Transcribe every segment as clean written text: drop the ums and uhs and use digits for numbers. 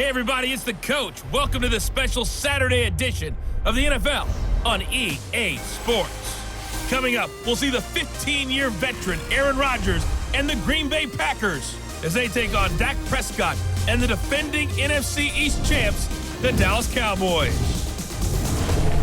Hey everybody, it's the coach. Welcome to the special Saturday edition of the NFL on EA Sports. Coming up, we'll see the 15-year veteran Aaron Rodgers and the Green Bay Packers as they take on Dak Prescott and the defending NFC East champs, the Dallas Cowboys.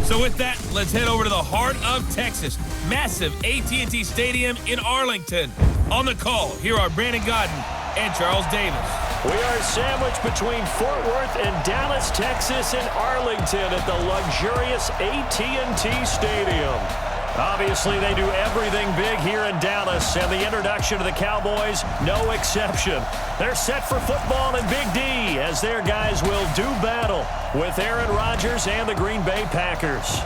So with that, let's head over to the heart of Texas, massive AT&T Stadium in Arlington. On the call, here are Brandon Godden and Charles Davis. We are sandwiched between Fort Worth and Dallas, Texas, and Arlington at the luxurious AT&T Stadium. Obviously, they do everything big here in Dallas, and the introduction of the Cowboys, no exception. They're set for football in Big D, as their guys will do battle with Aaron Rodgers and the Green Bay Packers.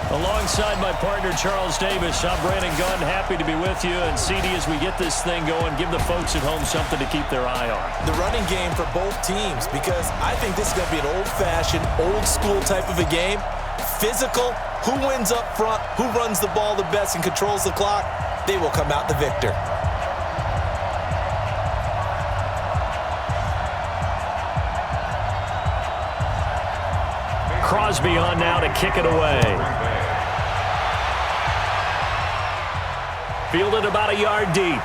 Alongside my partner, Charles Davis, I'm Brandon Gunn, happy to be with you. And CD, as we get this thing going, give the folks at home something to keep their eye on. The running game for both teams, because I think this is going to be an old-fashioned, old-school type of a game. Physical, who wins up front, who runs the ball the best and controls the clock, they will come out the victor. Crosby on now to kick it away. Fielded about a yard deep.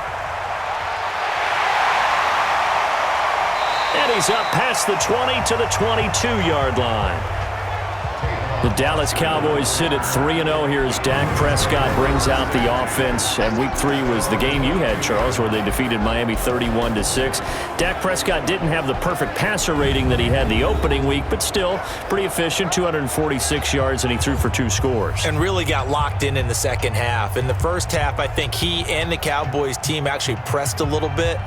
And he's up past the 20 to the 22-yard line. The Dallas Cowboys sit at 3-0 here as Dak Prescott brings out the offense. And Week 3 was the game you had, Charles, where they defeated Miami 31-6. Dak Prescott didn't have the perfect passer rating that he had the opening week, but still pretty efficient, 246 yards, and he threw for 2 scores. And really got locked in the second half. In the first half, I think he and the Cowboys team actually pressed a little bit.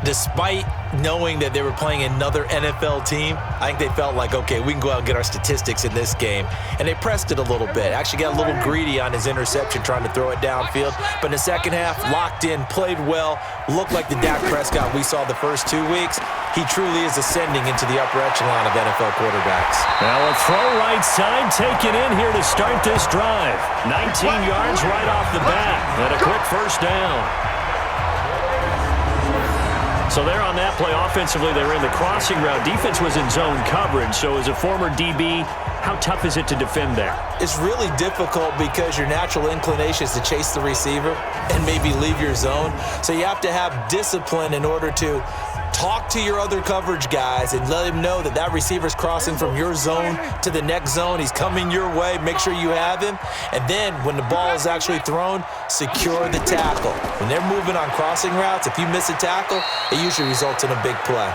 Despite knowing that they were playing another NFL team, I think they felt like, okay, we can go out and get our statistics in this game. And they pressed it a little bit. Actually got a little greedy on his interception, trying to throw it downfield. But in the second half, locked in, played well, looked like the Dak Prescott we saw the first 2 weeks. He truly is ascending into the upper echelon of NFL quarterbacks. Now a throw right side taken in here to start this drive. 19 yards right off the bat. And a quick first down. So there on that play, offensively, they were in the crossing route. Defense was in zone coverage. So as a former DB, how tough is it to defend there? It's really difficult because your natural inclination is to chase the receiver and maybe leave your zone. So you have to have discipline in order to talk to your other coverage guys and let him know that that receiver's crossing from your zone to the next zone. He's coming your way. Make sure you have him. And then when the ball is actually thrown, secure the tackle. When they're moving on crossing routes, if you miss a tackle, it usually results in a big play.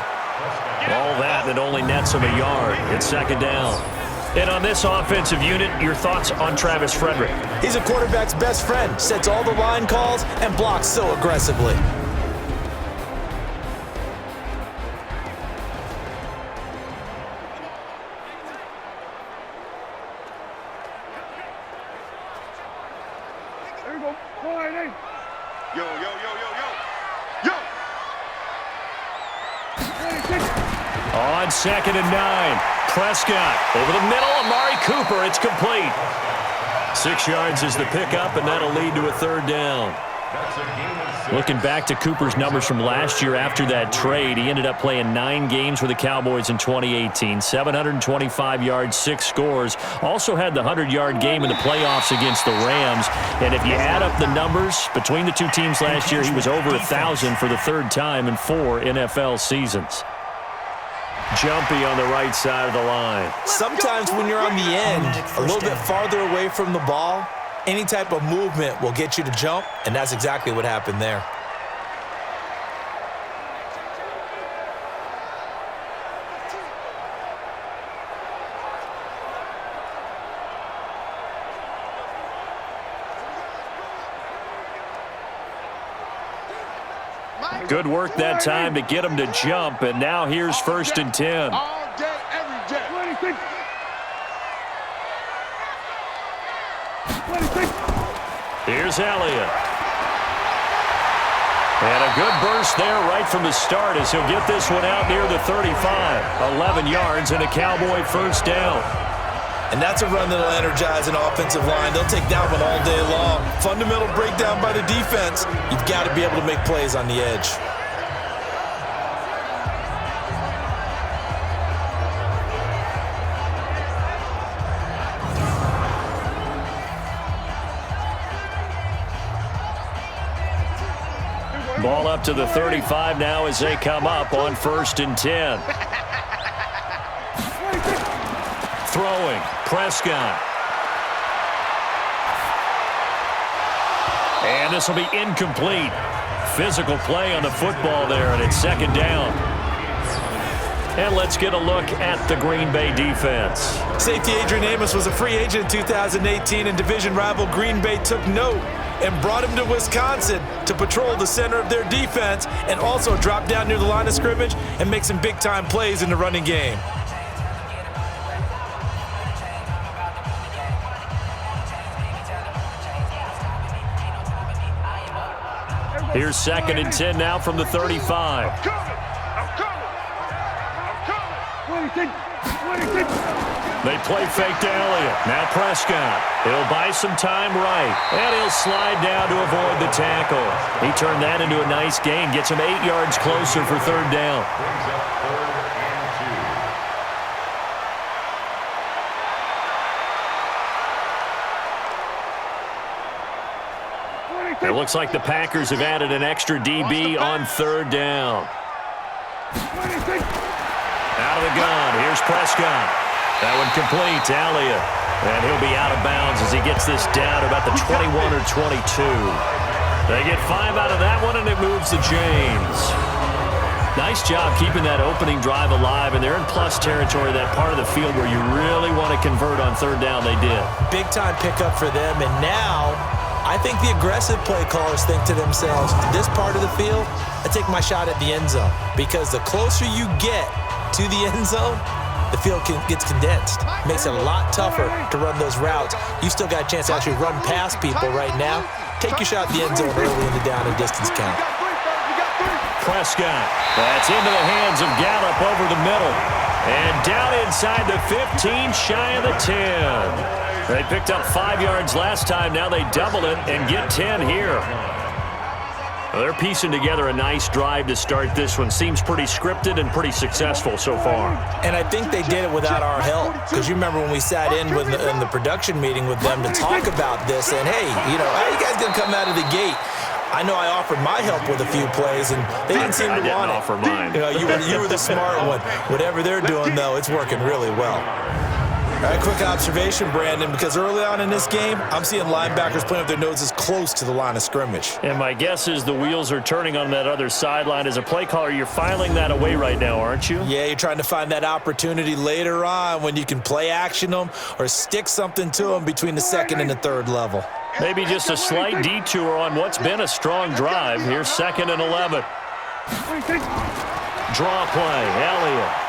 All that only nets him a yard. It's second down. And on this offensive unit, your thoughts on Travis Frederick? He's a quarterback's best friend. Sets all the line calls and blocks so aggressively. On 2nd and 9, Prescott over the middle, Amari Cooper, it's complete. 6 yards is the pickup, and that'll lead to a third down. Looking back to Cooper's numbers from last year after that trade, he ended up playing 9 games with the Cowboys in 2018, 725 yards, 6 scores. Also had the 100-yard game in the playoffs against the Rams. And if you add up the numbers between the two teams last year, he was over 1,000 for the 3rd time in 4 NFL seasons. Jumpy on the right side of the line. Sometimes when you're on the end, a little bit farther away from the ball, any type of movement will get you to jump, and that's exactly what happened there. Good work that time to get him to jump, and now here's 1st and 10. All day, every day. Here's Elliott. And a good burst there right from the start as he'll get this one out near the 35. 11 yards and a Cowboy first down. And that's a run that'll energize an offensive line. They'll take that one all day long. Fundamental breakdown by the defense. You've got to be able to make plays on the edge. up to the 35 now as they come up on 1st and 10. Throwing, Prescott. And this will be incomplete. Physical play on the football there, and it's 2nd down. And let's get a look at the Green Bay defense. Safety Adrian Amos was a free agent in 2018, and division rival Green Bay took note and brought him to Wisconsin to patrol the center of their defense and also drop down near the line of scrimmage and make some big-time plays in the running game. Here's 2nd and 10 now from the 35. They play fake to Elliott. Now Prescott. He'll buy some time right. And he'll slide down to avoid the tackle. He turned that into a nice gain. Gets him 8 yards closer for 3rd down. It looks like the Packers have added an extra DB on 3rd down. Out of the gun. Here's Prescott. That one complete to Elliott. And he'll be out of bounds as he gets this down to about the 21 or 22. They get 5 out of that one, and it moves the chains. Nice job keeping that opening drive alive, and they're in plus territory, that part of the field where you really want to convert on 3rd down. They did. Big-time pickup for them, and now I think the aggressive play callers think to themselves, this part of the field, I take my shot at the end zone, because the closer you get to the end zone, the field gets condensed. Makes it a lot tougher to run those routes. You still got a chance to actually run past people right now. Take your shot at the end zone early in the down and distance count. Prescott. That's into the hands of Gallup over the middle. And down inside the 15, shy of the 10. They picked up 5 yards last time. Now they double it and get 10 here. Well, they're piecing together a nice drive to start this one. Seems pretty scripted and pretty successful so far. And I think they did it without our help. Because you remember when we sat in the production meeting with them to talk about this. And, hey, you know, how are you guys going to come out of the gate? I know I offered my help with a few plays, and they didn't seem to want it. I didn't offer mine. You know, you were the smart one. Whatever they're doing, though, it's working really well. All right, quick observation, Brandon, because early on in this game, I'm seeing linebackers playing with their noses close to the line of scrimmage. And my guess is the wheels are turning on that other sideline. As a play caller, you're filing that away right now, aren't you? Yeah, you're trying to find that opportunity later on when you can play action them or stick something to them between the 2nd and the 3rd level. Maybe just a slight detour on what's been a strong drive. Here's 2nd and 11. Draw play, Elliott.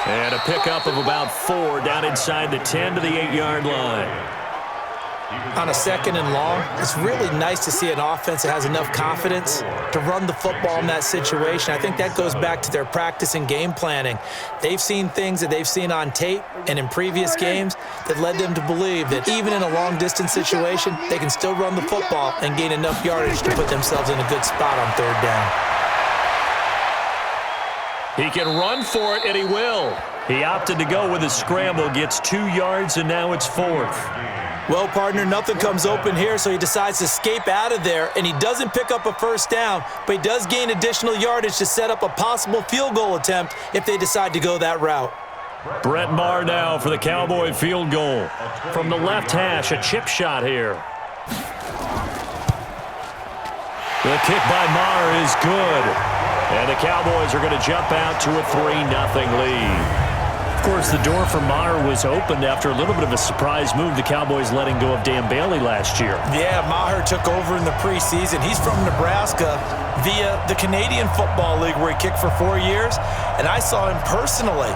And a pickup of about 4 down inside the 10 to the 8-yard line. On a 2nd and long, it's really nice to see an offense that has enough confidence to run the football in that situation. I think that goes back to their practice and game planning. They've seen things that they've seen on tape and in previous games that led them to believe that even in a long-distance situation, they can still run the football and gain enough yardage to put themselves in a good spot on 3rd down. He can run for it, and he will. He opted to go with a scramble, gets 2 yards, and now it's 4th. Well, partner, nothing comes open here, so he decides to escape out of there, and he doesn't pick up a 1st down, but he does gain additional yardage to set up a possible field goal attempt if they decide to go that route. Brett Maher now for the Cowboy field goal. From the left hash, a chip shot here. The kick by Maher is good. And the Cowboys are going to jump out to a 3-0 lead. Of course, the door for Maher was opened after a little bit of a surprise move. The Cowboys letting go of Dan Bailey last year. Yeah, Maher took over in the preseason. He's from Nebraska via the Canadian Football League where he kicked for 4 years. And I saw him personally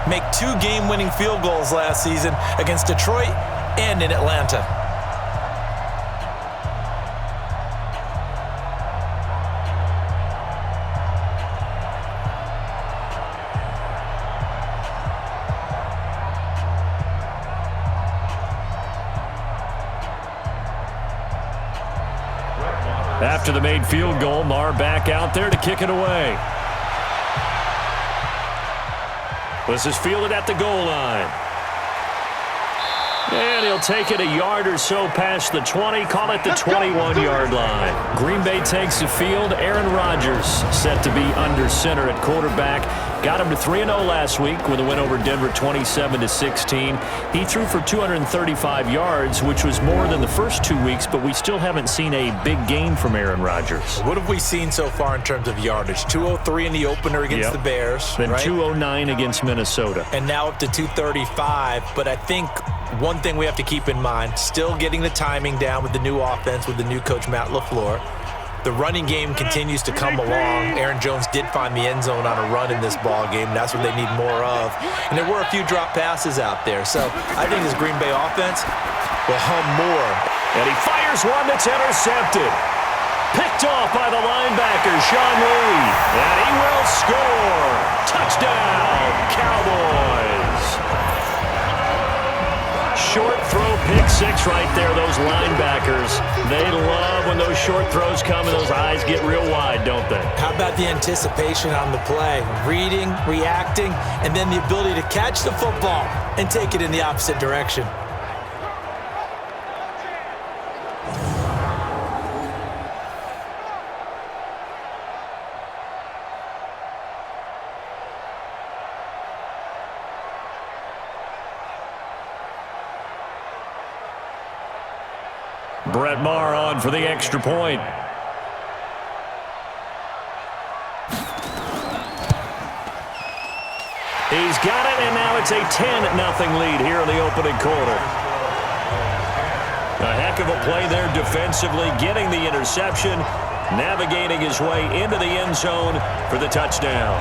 make 2 game-winning field goals last season against Detroit and in Atlanta. After the made field goal, Maher back out there to kick it away. This is fielded at the goal line. And he'll take it a yard or so past the 20, call it the 21-yard line. Green Bay takes the field. Aaron Rodgers set to be under center at quarterback. Got him to 3-0 last week with a win over Denver 27-16. He threw for 235 yards, which was more than the first 2 weeks, but we still haven't seen a big game from Aaron Rodgers. What have we seen so far in terms of yardage? 203 in the opener against the Bears. Then right? 209 against Minnesota. And now up to 235. But I think one thing we have to keep in mind, still getting the timing down with the new offense, with the new coach, Matt LaFleur. The running game continues to come along. Aaron Jones did find the end zone on a run in this ball game. That's what they need more of. And there were a few drop passes out there. So I think this Green Bay offense will hum more. And he fires one that's intercepted. Picked off by the linebacker, Sean Lee. And he will score. Touchdown, Cowboys. Short throw, pick six right there, those linebackers. They love when those short throws come and those eyes get real wide, don't they? How about the anticipation on the play? Reading, reacting, and then the ability to catch the football and take it in the opposite direction. Brett Maher on for the extra point. He's got it, and now it's a 10-0 lead here in the opening quarter. A heck of a play there defensively, getting the interception, navigating his way into the end zone for the touchdown.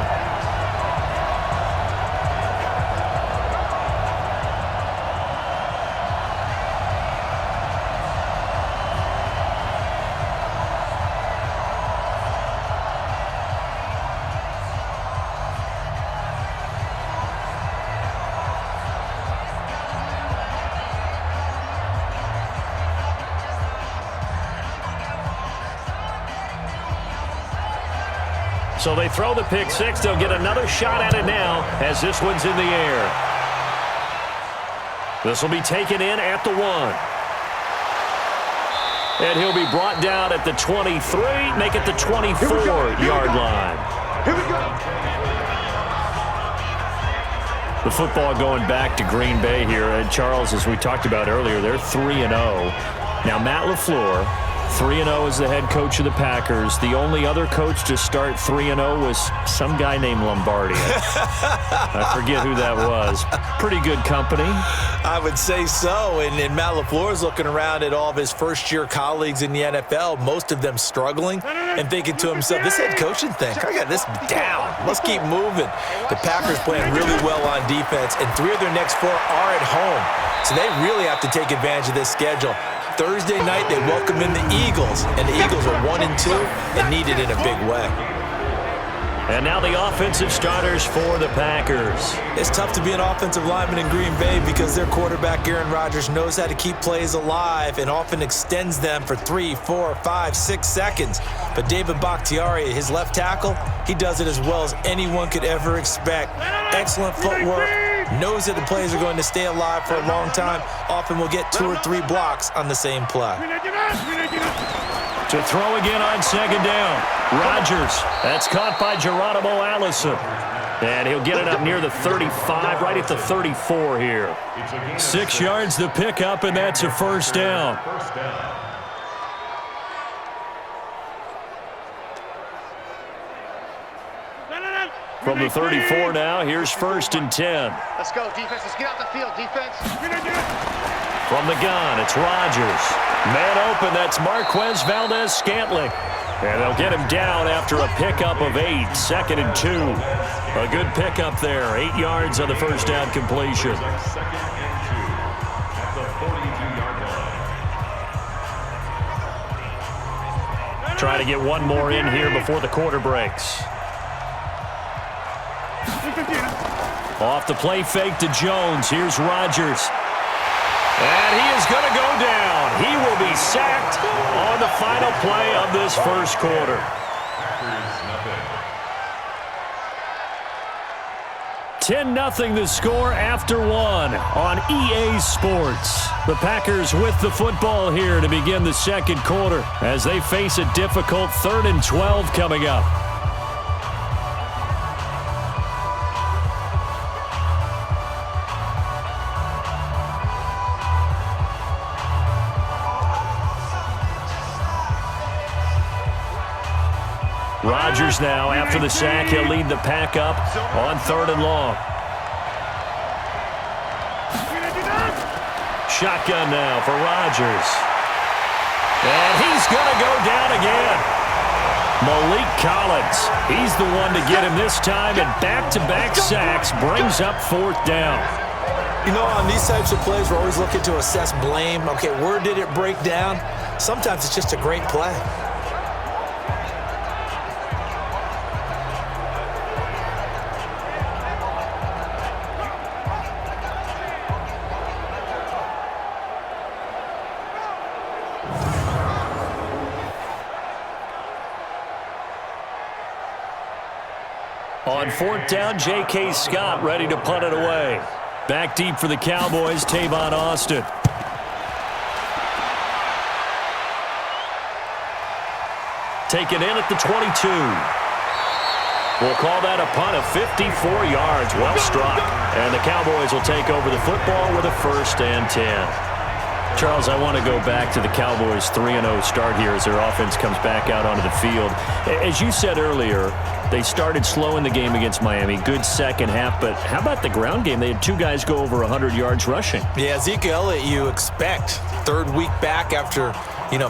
So they throw the pick six. They'll get another shot at it now as this one's in the air. This will be taken in at the 1. And he'll be brought down at the 23, make it the 24-yard line. Here we go. The football going back to Green Bay here. And Charles, as we talked about earlier, they're 3-0. Now, Matt LaFleur, 3-0 as the head coach of the Packers. The only other coach to start 3-0 was some guy named Lombardi. I forget who that was. Pretty good company. I would say so. And Matt LaFleur is looking around at all of his first-year colleagues in the NFL, most of them struggling, and thinking to himself, this head coaching thing, I got this down. Let's keep moving. The Packers playing really well on defense, and 3 of their next 4 are at home. So they really have to take advantage of this schedule. Thursday night, they welcome in the Eagles, and the Eagles are 1-2 and need it in a big way. And now the offensive starters for the Packers. It's tough to be an offensive lineman in Green Bay because their quarterback, Aaron Rodgers, knows how to keep plays alive and often extends them for 3, 4, 5, 6 seconds. But David Bakhtiari, his left tackle, he does it as well as anyone could ever expect. Excellent footwork. Knows that the plays are going to stay alive for a long time. Often will get 2 or 3 blocks on the same play. To throw again on second down. Rodgers. That's caught by Geronimo Allison. And he'll get it up near the 35, right at the 34 here. 6 yards the pickup, and that's a first down. From the 34 now, here's 1st and 10. Let's go, defense. Let's get out the field, defense. From the gun, it's Rodgers. Man open, that's Marquez Valdez-Scantling. And they'll get him down after a pickup of 8, 2nd and 2. A good pickup there, 8 yards on the first down completion. Try to get one more in here before the quarter breaks. Off the play fake to Jones. Here's Rodgers. And he is going to go down. He will be sacked on the final play of this first quarter. 10-0 the score after one on EA Sports. The Packers with the football here to begin the second quarter as they face a difficult 3rd and 12 coming up. Rodgers now, after the sack, he'll lead the pack up on 3rd and long. Shotgun now for Rodgers. And he's going to go down again. Malik Collins, he's the one to get him this time, and back-to-back sacks brings up 4th down. You know, on these types of plays, we're always looking to assess blame. Okay, where did it break down? Sometimes it's just a great play. On 4th down, J.K. Scott ready to punt it away. Back deep for the Cowboys, Tavon Austin. Taken in at the 22. We'll call that a punt of 54 yards. Well struck. And the Cowboys will take over the football with a 1st and 10. Charles, I want to go back to the Cowboys' 3-0 start here as their offense comes back out onto the field. As you said earlier, they started slow in the game against Miami. Good second half, but how about the ground game? They had 2 guys go over 100 yards rushing. Yeah, Zeke Elliott, you expect. 3rd week back after,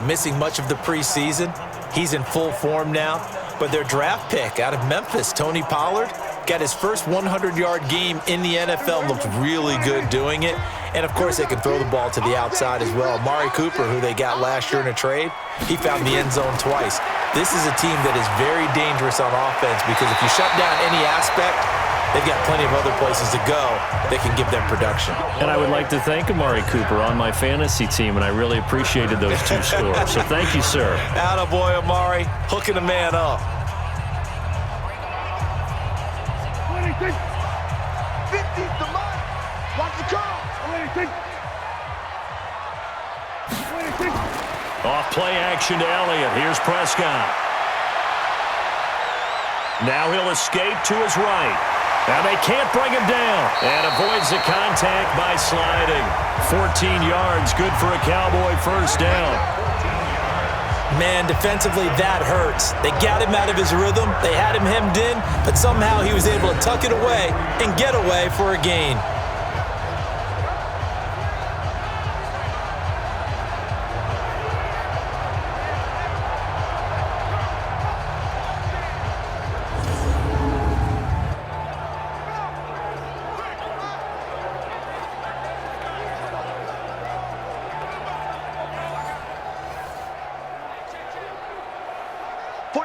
missing much of the preseason. He's in full form now. But their draft pick out of Memphis, Tony Pollard, got his first 100-yard game in the NFL, looked really good doing it. And, of course, they can throw the ball to the outside as well. Amari Cooper, who they got last year in a trade, he found the end zone twice. This is a team that is very dangerous on offense because if you shut down any aspect, they've got plenty of other places to go that can give them production. And I would like to thank Amari Cooper on my fantasy team, and I really appreciated those 2 scores. So thank you, sir. Attaboy, Amari, hooking a man up. 26, 50, the mark. Watch the call. 26. Off play action to Elliott. Here's Prescott. Now he'll escape to his right. Now they can't bring him down. And avoids the contact by sliding. 14 yards, good for a Cowboy 1st down. Man, defensively, that hurts. They got him out of his rhythm. They had him hemmed in, but somehow he was able to tuck it away and get away for a gain.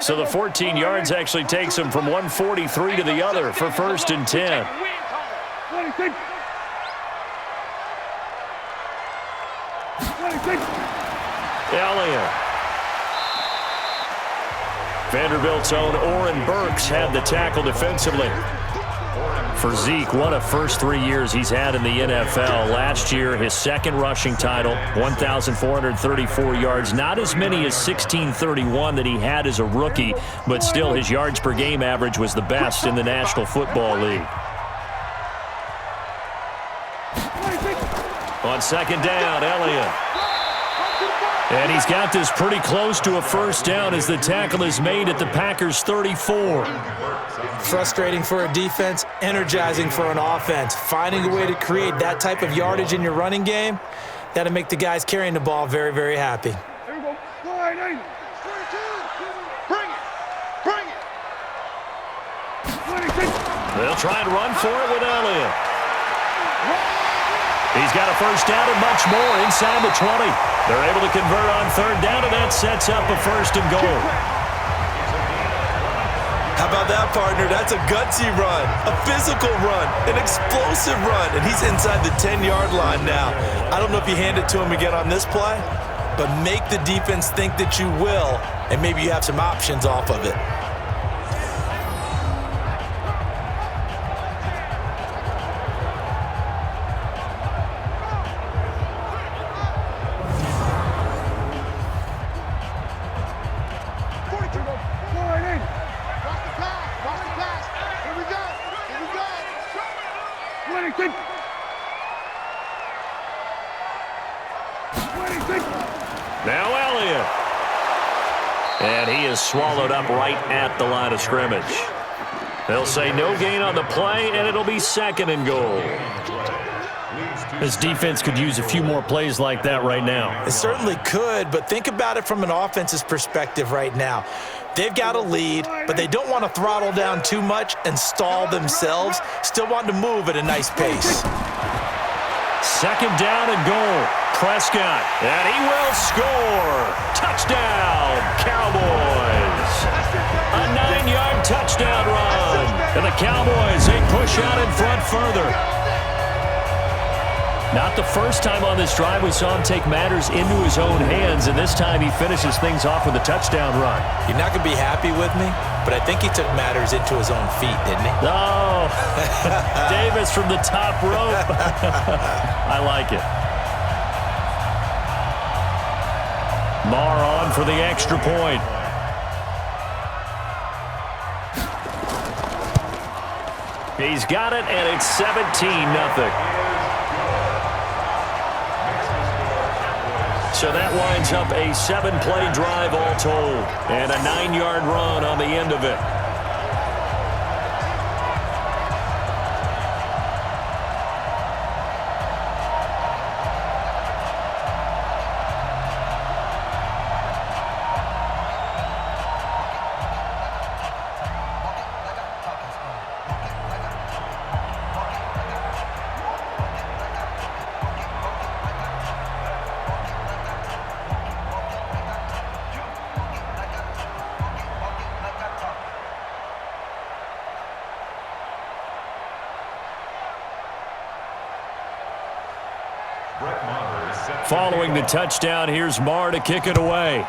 So the 14 yards actually takes him from 143 to the other for 1st and 10. Elliott. Vanderbilt's own Oren Burks had the tackle defensively. For Zeke, what a first 3 years he's had in the NFL. Last year, his 2nd rushing title, 1,434 yards. Not as many as 1,631 that he had as a rookie, but still his yards per game average was the best in the National Football League. On 2nd down, Elliott. And he's got this pretty close to a 1st down as the tackle is made at the Packers' 34. Frustrating for a defense, energizing for an offense. Finding a way to create that type of yardage in your running game, that'll make the guys carrying the ball very, very happy. Here we go. Slide in. 22. Bring it. Bring it. 26. They'll try and run for it with Elliott. He's got a 1st down and much more inside the 20. They're able to convert on 3rd down, and that sets up a 1st and goal. How about that, partner? That's a gutsy run, a physical run, an explosive run, and he's inside the 10-yard line now. I don't know if you hand it to him again on this play, but make the defense think that you will, and maybe you have some options off of it. 20. 26. Now Elliott. And he is swallowed up right at the line of scrimmage. They'll say no gain on the play, and it'll be second and goal. This defense could use a few more plays like that right now. It certainly could, but think about it from an offense's perspective right now. They've got a lead, but they don't want to throttle down too much and stall themselves. Still want to move at a nice pace. Second down and goal. Prescott, and he will score. Touchdown, Cowboys. A 9-yard touchdown run. And the Cowboys, they push out in front further. Not the first time on this drive we saw him take matters into his own hands, and this time he finishes things off with a touchdown run. You're not going to be happy with me, but I think he took matters into his own feet, didn't he? Oh, Davis from the top rope. I like it. Marr on for the extra point. He's got it, and it's 17-0. So that winds up a 7-play drive all told, and a 9-yard run on the end of it. Following the touchdown, here's Marr to kick it away.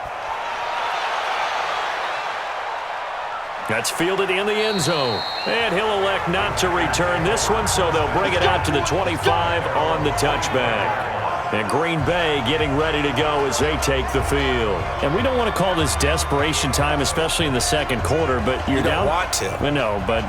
That's fielded in the end zone. And he'll elect not to return this one, so they'll bring it out to the 25 on the touchback. And Green Bay getting ready to go as they take the field. And we don't want to call this desperation time, especially in the second quarter, but you're down. You don't want to. I know, but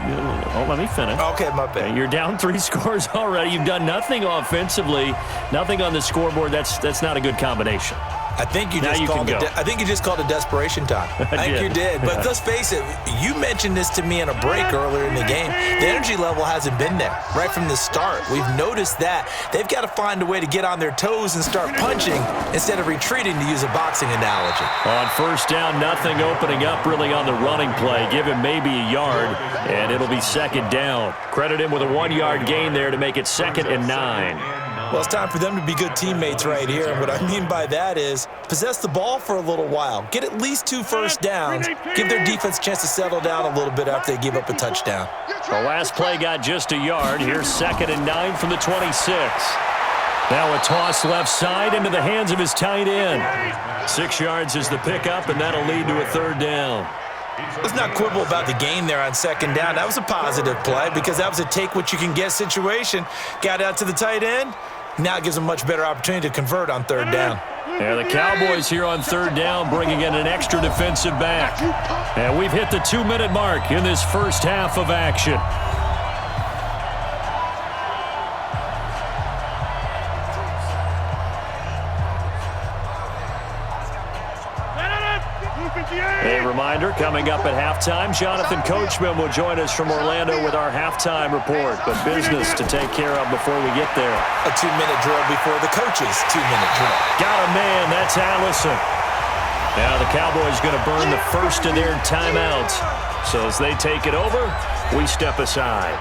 let me finish. Okay, my bad. You're down 3 scores already. You've done nothing offensively, nothing on the scoreboard. That's not a good combination. I think you Now just you called can it. go. I think you just called it desperation time. I think did. you did. But let's face it. You mentioned this to me in a break earlier in the game. The energy level hasn't been there right from the start. We've noticed that they've got to find a way to get on their toes and start punching instead of retreating, to use a boxing analogy. On first down, nothing opening up really on the running play. Give him maybe a yard, and it'll be second down. Credit him with a 1-yard gain there to make it 2nd and 9. Well, it's time for them to be good teammates right here. And what I mean by that is possess the ball for a little while. Get at least 2 first downs. Give their defense a chance to settle down a little bit after they give up a touchdown. The last play got just a yard. Here's 2nd and 9 from the 26. Now a toss left side into the hands of his tight end. 6 yards is the pickup, and that'll lead to a 3rd down. Let's not quibble about the gain there on 2nd down. That was a positive play because that was a take-what-you-can-get situation. Got out to the tight end. Now it gives them a much better opportunity to convert on 3rd down. And the Cowboys here on 3rd down, bringing in an extra defensive back. And we've hit the 2-minute mark in this first half of action. A reminder, coming up at halftime, Jonathan Coachman will join us from Orlando with our halftime report. But business to take care of before we get there. A 2-minute drill before the coach's 2-minute drill. Got a man, that's Allison. Now the Cowboys going to burn the first of their timeouts. So as they take it over, we step aside.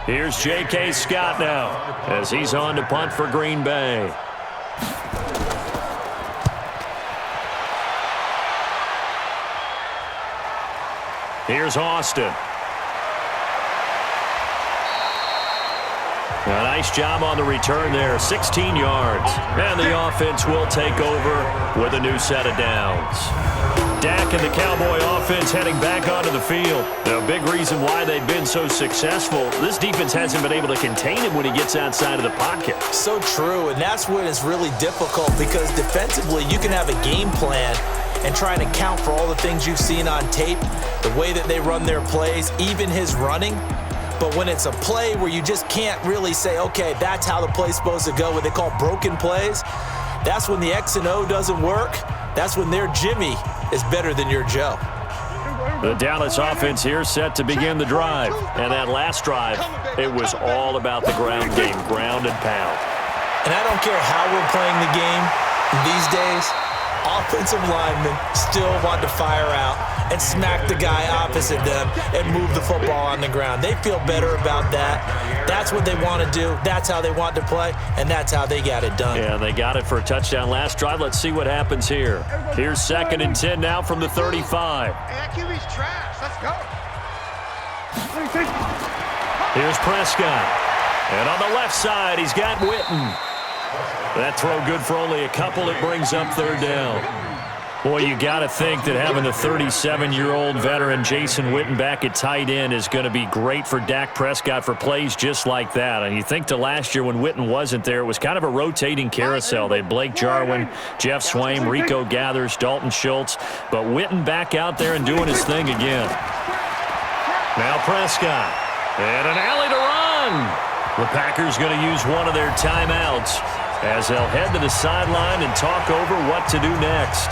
Here's J.K. Scott now as he's on to punt for Green Bay. Here's Austin. A nice job on the return there, 16 yards. And the offense will take over with a new set of downs. Dak and the Cowboy offense heading back onto the field. The big reason why they've been so successful, this defense hasn't been able to contain him when he gets outside of the pocket. So true, and that's when it's really difficult because defensively you can have a game plan and trying to count for all the things you've seen on tape, the way that they run their plays, even his running. But when it's a play where you just can't really say, okay, that's how the play's supposed to go, what they call broken plays, that's when the X and O doesn't work. That's when their Jimmy is better than your Joe. The Dallas offense here set to begin the drive. And that last drive, it was all about the ground game, ground and pound. And I don't care how we're playing the game these days, offensive linemen still want to fire out and smack the guy opposite them and move the football on the ground. They feel better about that. That's what they want to do. That's how they want to play, and that's how they got it done. Yeah, they got it for a touchdown last drive. Let's see what happens here. Here's 2nd and 10 now from the 35. Hey, that QB's trash. Let's go. Here's Prescott. And on the left side, he's got Witten. That throw good for only a couple. It brings up 3rd down. Boy, you got to think that having the 37-year-old veteran Jason Witten back at tight end is going to be great for Dak Prescott for plays just like that. And you think to last year when Witten wasn't there, it was kind of a rotating carousel. They had Blake Jarwin, Jeff Swaim, Rico Gathers, Dalton Schultz. But Witten back out there and doing his thing again. Now Prescott. And an alley to run. The Packers going to use one of their timeouts as they'll head to the sideline and talk over what to do next.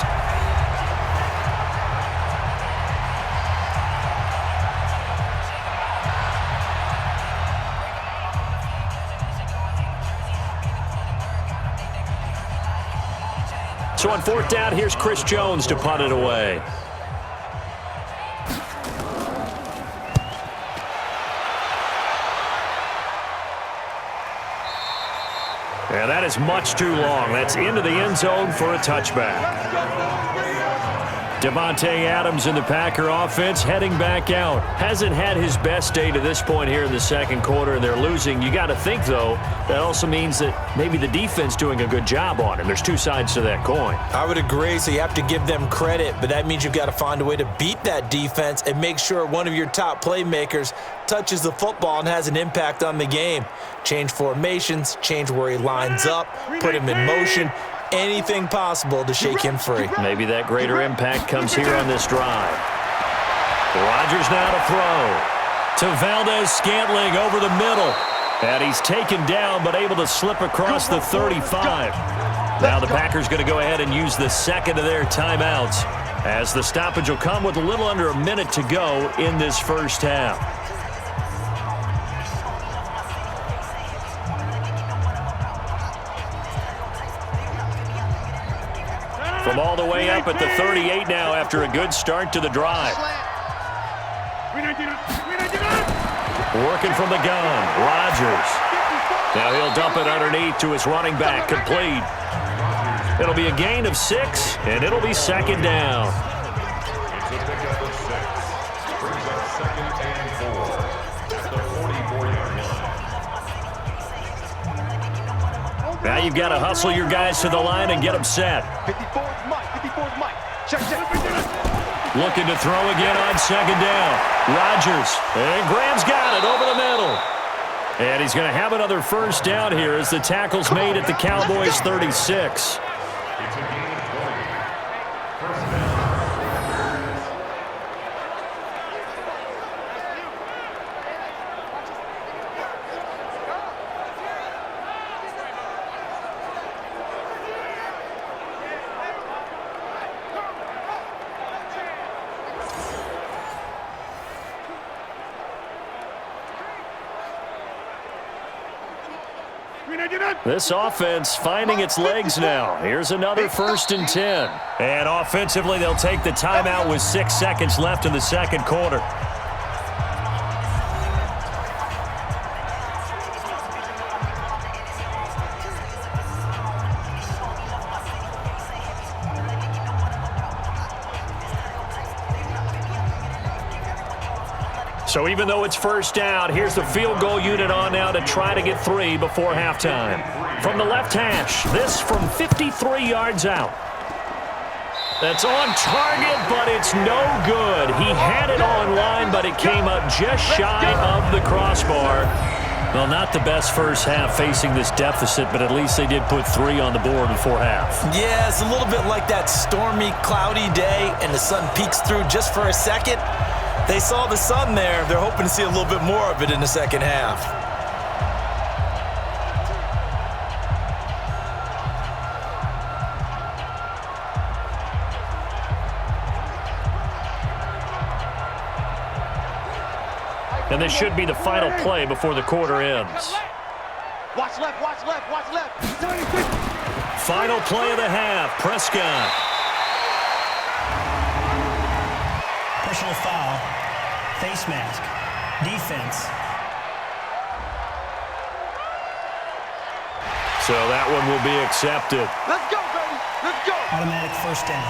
So on 4th down, here's Chris Jones to punt it away. And that is much too long. That's into the end zone for a touchback. Devontae Adams in the Packer offense heading back out. Hasn't had his best day to this point here in the 2nd quarter, and they're losing. You got to think, though, that also means that maybe the defense doing a good job on him. There's two sides to that coin. I would agree, so you have to give them credit, but that means you've got to find a way to beat that defense and make sure one of your top playmakers touches the football and has an impact on the game. Change formations, change where he lines up, put him in motion. Anything possible to shake him free. Maybe that greater impact comes here on this drive. Rodgers now to throw. To Valdez-Scantling over the middle. And he's taken down but able to slip across the 35. Now the Packers going to go ahead and use the 2nd of their timeouts as the stoppage will come with a little under a minute to go in this first half. From all the way up at the 38 now after a good start to the drive. Working from the gun, Rodgers. Now he'll dump it underneath to his running back, complete. It'll be a gain of 6, and it'll be 2nd down. Now you've got to hustle your guys to the line and get them set. 54's Mike. 54's Mike. Check. Looking to throw again on 2nd down. Rodgers. And Graham's got it over the middle. And he's going to have another first down here as the tackle's made at the Cowboys 36. This offense finding its legs now. Here's another 1st and 10. And offensively, they'll take the timeout with 6 seconds left in the 2nd quarter. So even though it's first down, here's the field goal unit on now to try to get 3 before halftime. From the left hash, this from 53 yards out. That's on target, but it's no good. He had it on line, but it came up just shy of the crossbar. Well, not the best first half facing this deficit, but at least they did put 3 on the board before half. Yeah, it's a little bit like that stormy, cloudy day, and the sun peeks through just for a second. They saw the sun there. They're hoping to see a little bit more of it in the second half. And this should be the final play before the quarter ends. Watch left, watch left, watch left. Final play of the half, Prescott. Personal foul, face mask, defense. So that one will be accepted. Let's go, baby. Let's go. Automatic first down.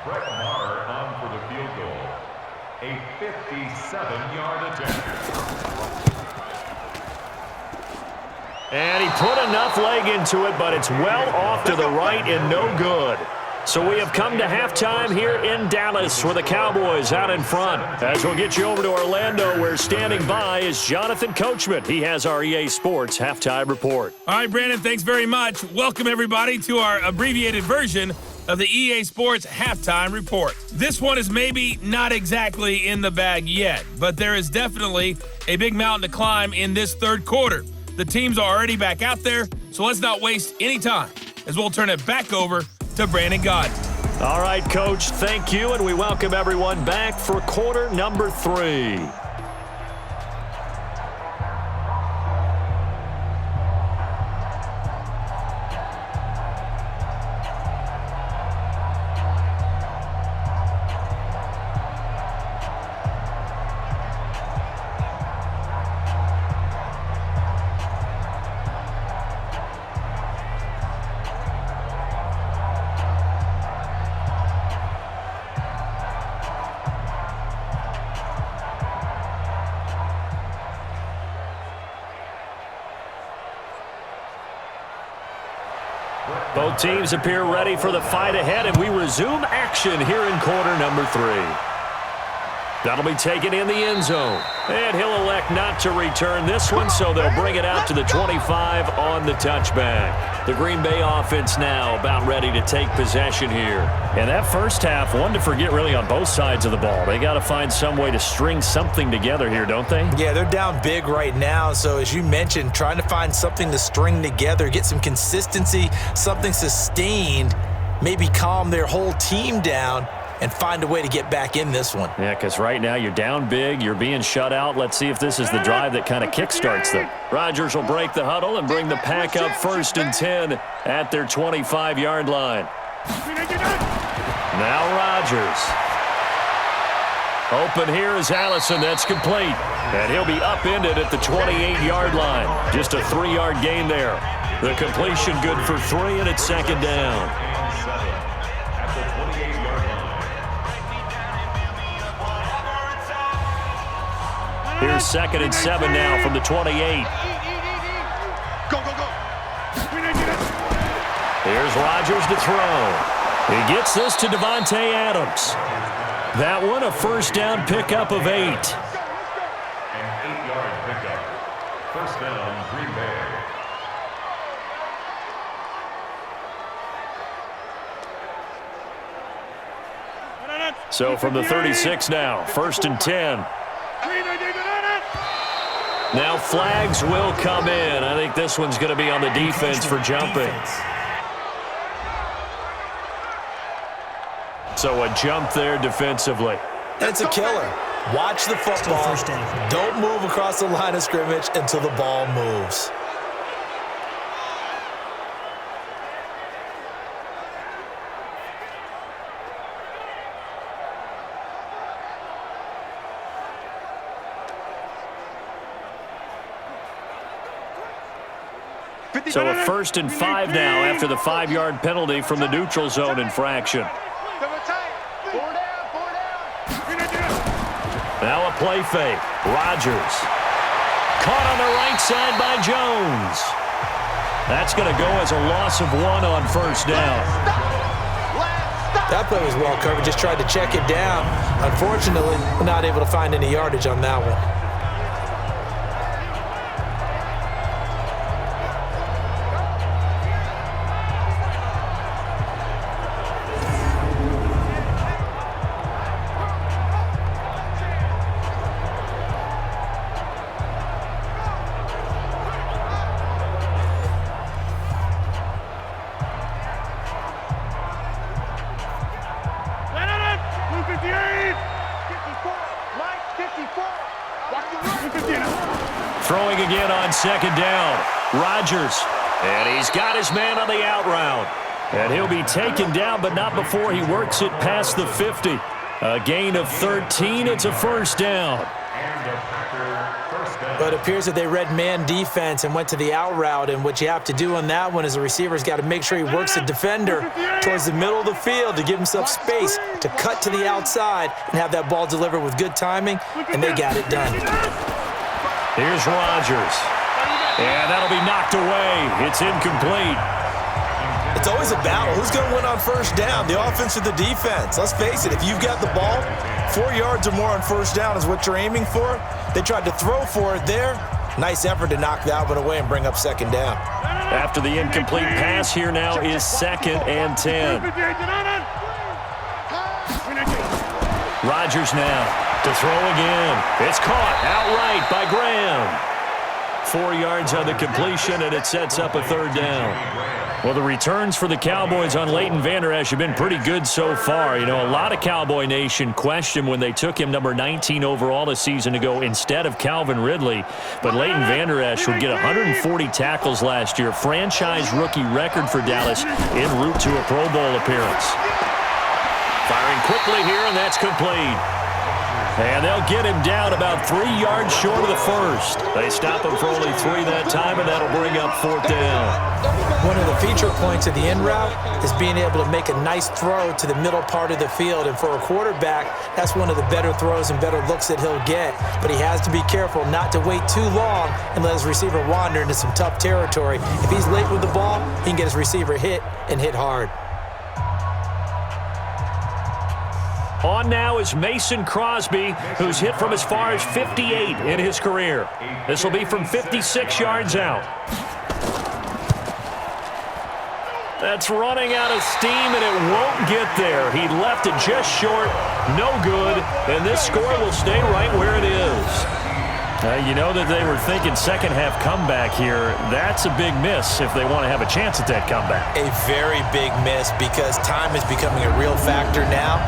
Brett Maher on for the field goal. A 57-yard attempt. And he put enough leg into it, but it's well off to the right and no good. So we have come to halftime here in Dallas with the Cowboys out in front. As we'll get you over to Orlando, where standing by is Jonathan Coachman. He has our EA Sports halftime report. All right, Brandon, thanks very much. Welcome, everybody, to our abbreviated version of the EA Sports halftime report. This one is maybe not exactly in the bag yet, but there is definitely a big mountain to climb in this third quarter. The teams are already back out there, so let's not waste any time as we'll turn it back over to Brandon Gaudin. All right, Coach, thank you, and we welcome everyone back for quarter number 3. Both teams appear ready for the fight ahead, and we resume action here in quarter number 3. That'll be taken in the end zone. And he'll elect not to return this one, so they'll bring it out to the 25 on the touchback. The Green Bay offense now about ready to take possession here. And that first half, one to forget really on both sides of the ball. They got to find some way to string something together here, don't they? Yeah, they're down big right now. So as you mentioned, trying to find something to string together, get some consistency, something sustained, maybe calm their whole team down and find a way to get back in this one. Yeah, because right now you're down big, you're being shut out. Let's see if this is the drive that kind of kickstarts them. Rodgers will break the huddle and bring the pack up 1st and 10 at their 25-yard line. Now Rodgers. Open here is Allison. That's complete. And he'll be upended at the 28-yard line. Just a 3-yard gain there. The completion good for 3, and it's 2nd down. Here's 2nd and 7 now from the 28. Go, go, go. Here's Rodgers to throw. He gets this to Devontae Adams. That one a first down pickup of 8. An 8-yard pickup. First down, Green Bay. So from the 36 now, 1st and 10. Now flags will come in. I think this one's going to be on the defense for jumping. So a jump there defensively. It's a killer. Watch the football. First down. Don't move across the line of scrimmage until the ball moves. So a 1st and 5 now after the 5-yard penalty from the neutral zone infraction. Now a play fake. Rodgers. Caught on the right side by Jones. That's going to go as a loss of 1 on 1st down. That play was well covered. Just tried to check it down. Unfortunately, we're not able to find any yardage on that one. Throwing again on 2nd down. Rodgers. And he's got his man on the out route. And he'll be taken down, but not before he works it past the 50. A gain of 13. It's a 1st down. But it appears that they read man defense and went to the out route. And what you have to do on that one is the receiver's got to make sure he works the defender towards the middle of the field to give himself space to cut to the outside and have that ball delivered with good timing, and they got it done. Here's Rodgers. And that'll be knocked away. It's incomplete. It's always a battle. Who's going to win on 1st down, the offense or the defense? Let's face it, if you've got the ball, 4 yards or more on 1st down is what you're aiming for. They tried to throw for it there. Nice effort to knock that one away and bring up 2nd down. After the incomplete pass, here now is 2nd and 10. Rodgers now to throw again. It's caught outright by Graham. 4 yards on the completion, and it sets up a 3rd down. Well, the returns for the Cowboys on Leighton Vander Esch have been pretty good so far. You know, a lot of Cowboy Nation questioned when they took him number 19 overall a season ago instead of Calvin Ridley. But Leighton Vander Esch would get 140 tackles last year, franchise rookie record for Dallas, en route to a Pro Bowl appearance. Firing quickly here, and that's complete. And they'll get him down about 3 yards short of the 1st. They stop him for only 3 that time, and that'll bring up 4th down. One of the feature points of the in route is being able to make a nice throw to the middle part of the field. And for a quarterback, that's one of the better throws and better looks that he'll get. But he has to be careful not to wait too long and let his receiver wander into some tough territory. If he's late with the ball, he can get his receiver hit and hit hard. On now is Mason Crosby, who's hit from as far as 58 in his career. This will be from 56 yards out. That's running out of steam, and it won't get there. He left it just short, no good, and this score will stay right where it is. You know that they were thinking second half comeback here. That's a big miss if they want to have a chance at that comeback. A very big miss because time is becoming a real factor now,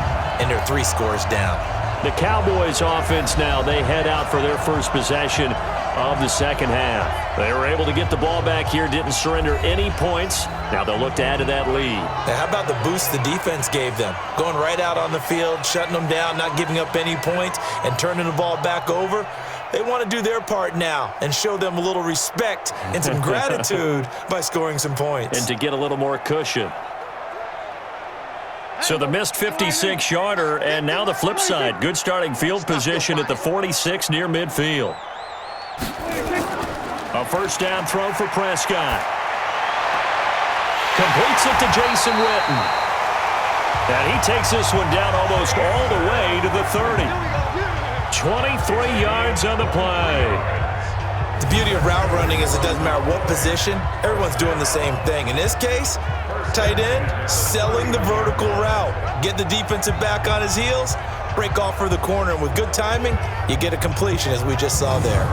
and they're 3 scores down. The Cowboys offense now, they head out for their first possession of the second half. They were able to get the ball back here, didn't surrender any points. Now they'll look to add to that lead. Now, how about the boost the defense gave them? Going right out on the field, shutting them down, not giving up any points, and turning the ball back over. They want to do their part now and show them a little respect and some gratitude by scoring some points. And to get a little more cushion. So the missed 56-yarder, and now the flip side. Good starting field position at the 46 near midfield. A first down throw for Prescott. Completes it to Jason Witten. And he takes this one down almost all the way to the 30. 23 yards on the play. The beauty of route running is it doesn't matter what position, everyone's doing the same thing. In this case, tight end, selling the vertical route. Get the defensive back on his heels, break off for the corner, and with good timing, you get a completion as we just saw there.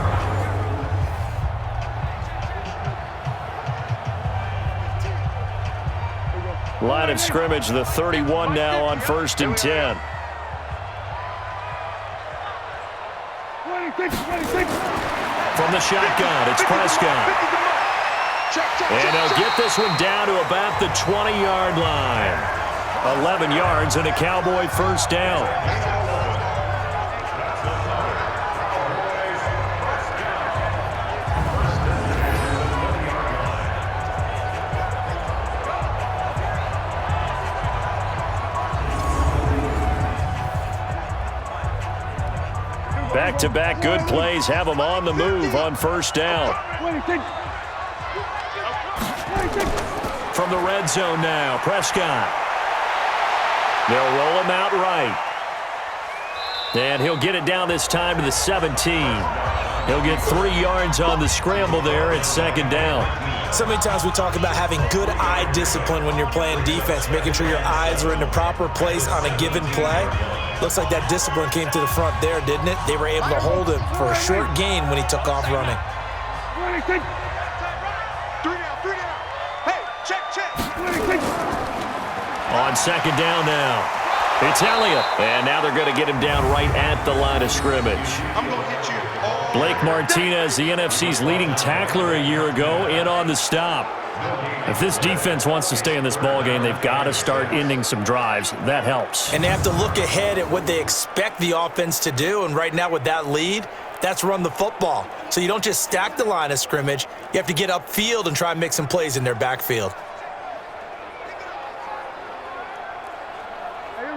Line of scrimmage, the 31 now on 1st and 10. From the shotgun, it's Prescott. And they'll get this one down to about the 20-yard line. 11 yards and a Cowboy first down. Back-to-back good plays have them on the move on first down. From the red zone now, Prescott. They'll roll him out right. And he'll get it down this time to the 17. He'll get 3 yards on the scramble there at second down. So many times we talk about having good eye discipline when you're playing defense, making sure your eyes are in the proper place on a given play. Looks like that discipline came to the front there, didn't it? They were able to hold him for a short gain when he took off running. Hey, check. On second down now. It's Elliott. And now they're going to get him down right at the line of scrimmage. I'm going to hit you. Blake Martinez, the NFC's leading tackler a year ago, in on the stop. If this defense wants to stay in this ballgame, they've got to start ending some drives. That helps. And they have to look ahead at what they expect the offense to do. And right now with that lead, that's run the football. So you don't just stack the line of scrimmage. You have to get upfield and try and make some plays in their backfield.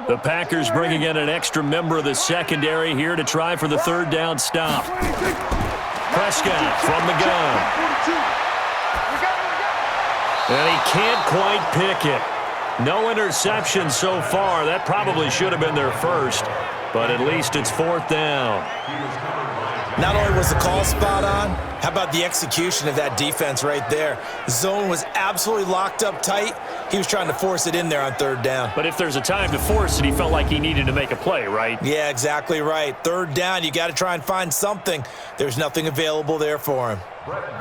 The Packers bringing in an extra member of the secondary here to try for the third down stop. Prescott from the gun. And he can't quite pick it. No interception so far. That probably should have been their first, but at least it's fourth down. Not only was the call spot on, how about the execution of that defense right there? The zone was absolutely locked up tight. He was trying to force it in there on third down. But if there's a time to force it, he felt like he needed to make a play, right? Yeah, exactly right. Third down, you got to try and find something. There's nothing available there for him.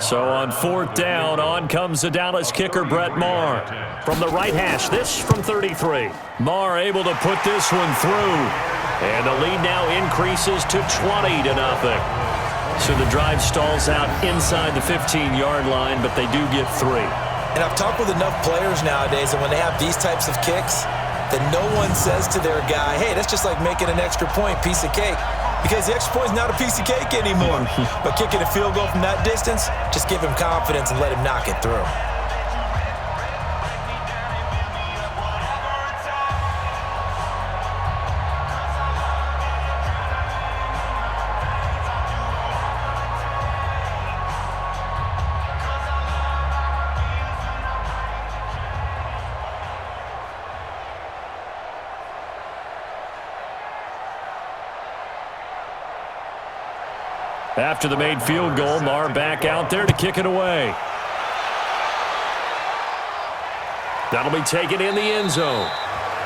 So on fourth down, on comes the Dallas kicker, Brett Maher. From the right hash, this from 33. Maher able to put this one through. And the lead now increases to 20-0. So the drive stalls out inside the 15-yard line, but they do get 3. And I've talked with enough players nowadays that when they have these types of kicks, that no one says to their guy, hey, that's just like making an extra point, piece of cake. Because the extra point is not a piece of cake anymore. But kicking a field goal from that distance, just give him confidence and let him knock it through. After the made field goal, Maher back out there to kick it away. That'll be taken in the end zone.